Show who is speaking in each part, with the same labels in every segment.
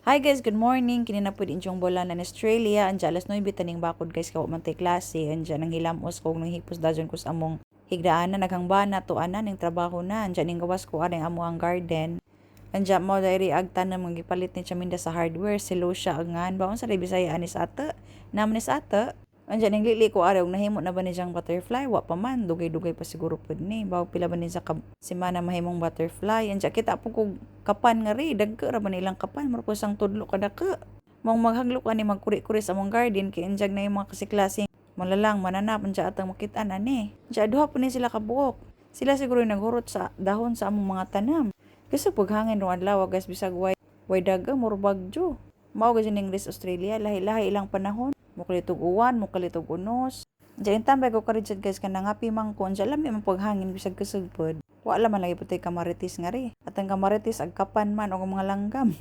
Speaker 1: Hi guys, good morning. Kini na po din yung bola na Australia. Anja alas 9 taning bakod guys kawa man tay klase. Anja nang hilamos ko nang hipos dajon ko sa among higdaan na naghangba na to ana ning trabaho na. Anja ning gawas ko aring amo ang garden. Anja mo diri ag tanan mga gipalit ni Chaminda sa hardware. Silo siya angan baon sa Bisaya anis ate. Naman ni sa ate. Anja ning lili ko araw nahimo na ba ni jang butterfly wa pa man dugay-dugay pa siguro pud ni bawo pila ba ni sa semana mahimong butterfly. Anja kita po kog kapan nga ri dagko ra man ilang kapan mura po sang tudlo kada ka mong maghaglok ani magkuri-kuri sa among garden kay enjag na yung mga kasiklaseng malalang mananap anja atang makit-an ani. Anja duha po ni sila ka buok. Sila siguro yung naghurot sa dahon sa among mga tanom. Kasi paghangin ro adlaw guys bisag way daga mura bagyo. Mao gyud ning West Australia lahi-lahi ilang panahon. Mukalitog uwan, mukalitog unos. Diyan tambay ko karidjad guys kanang ngapi mangkon, diyan lami man paghangin bisag kasugpod. Wa man lagi putay kamaritis nga ri. At ang kamaritis ag kapan man og mga langgam.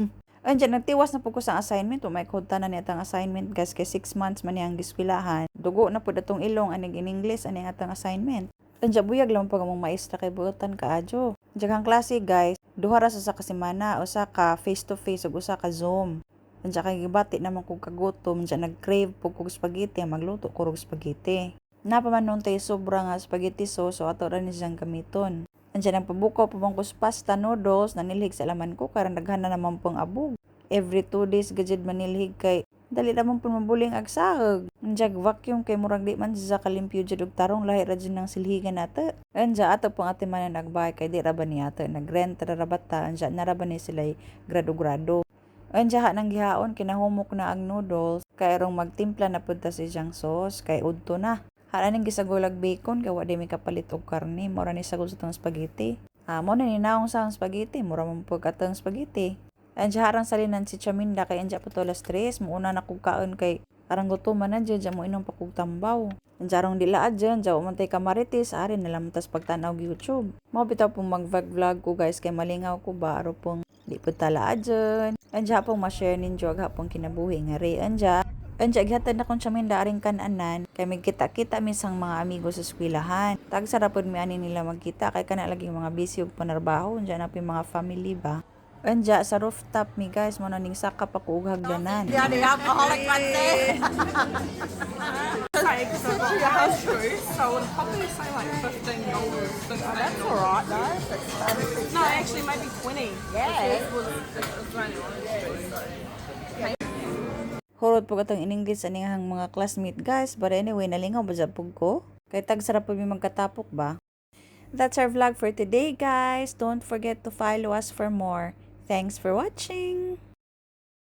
Speaker 1: Andiyan nagtiwas na pud ko sa assignment, may kodta na ni atang assignment guys kay 6 months man niyang giskwelahan. Dugo na pud atong ilong aning in English aning atang assignment. Andiyan buyag lang pag among maestra kay buotan kaadyo. Diyan klase guys, duha ra sa kasemana, usa ka face to face ug usa ka Zoom. Andiyan kay gibati naman kog kagutom, andiyan nag-crave pug kog spaghetti, magluto ko og spaghetti. Napaman nun tayo sobra nga spaghetti sauce so ato ra ni siyang gamiton. Andiyan ang pabukaw pa bang pasta noodles nanilhig sa laman ko karang daghan na naman pong abog. Every 2 days gajud manilhig kay dali naman pong mabuling ag sahag. Andiyan vacuum kay murag di man sa kalimpyo jud og tarong lahi ra jud ng silhigan nato. Andiyan ato pong ate man nagbay kay di ra ba niya ato nagrent ra bata andiyan na ra ba ni sila grado-grado. Andiyan nang gihaon kinahumok na ang noodles kay rong magtimpla na pud ta sa siyang sauce kay udto na. Hala ning gisagulag bacon kay wa di mi kapalit og karne, mura ni sagol sa tong spaghetti. Mo na ninawong sa spaghetti, mura man pud katong spaghetti. Andiyan harang salinan si Chaminda kay andiyan po tolas 3, muuna na kog kaon kay arang gutuman na dyan mo inom pa kog tambaw. Andiyan rong dilaad dyan, dyan man tay kamaritis, ari na lang tas pagtanaw YouTube. Mao bitaw pong mag-vlog ko guys kay malingaw ko ba aro pong di pud talaad dyan. Andiyan pong ma-share ninyo ag hapong kinabuhi nga ri andiyan. Andiyan gihatad na kong Chaminda aring kananan kay magkita-kita misang mga amigo sa eskwelahan. Tag sarapod mi ani nila magkita kay kana lagi mga busy og panarbaho, andiyan na mga family ba. Andiyan sa rooftop mi guys mo na ning saka pa ko ug hagdanan.
Speaker 2: Yeah, the alcoholic latte.
Speaker 3: Like, so she has juice, so I would probably say like $15.
Speaker 2: That's alright though.
Speaker 3: No, actually maybe 20.
Speaker 2: Yeah.
Speaker 1: Hurot po katong in English aning hang mga classmate guys, but anyway nalingaw ba pug ko? Kay tag sarap po mi magkatapok ba. That's our vlog for today guys. Don't forget to follow us for more. Thanks for watching.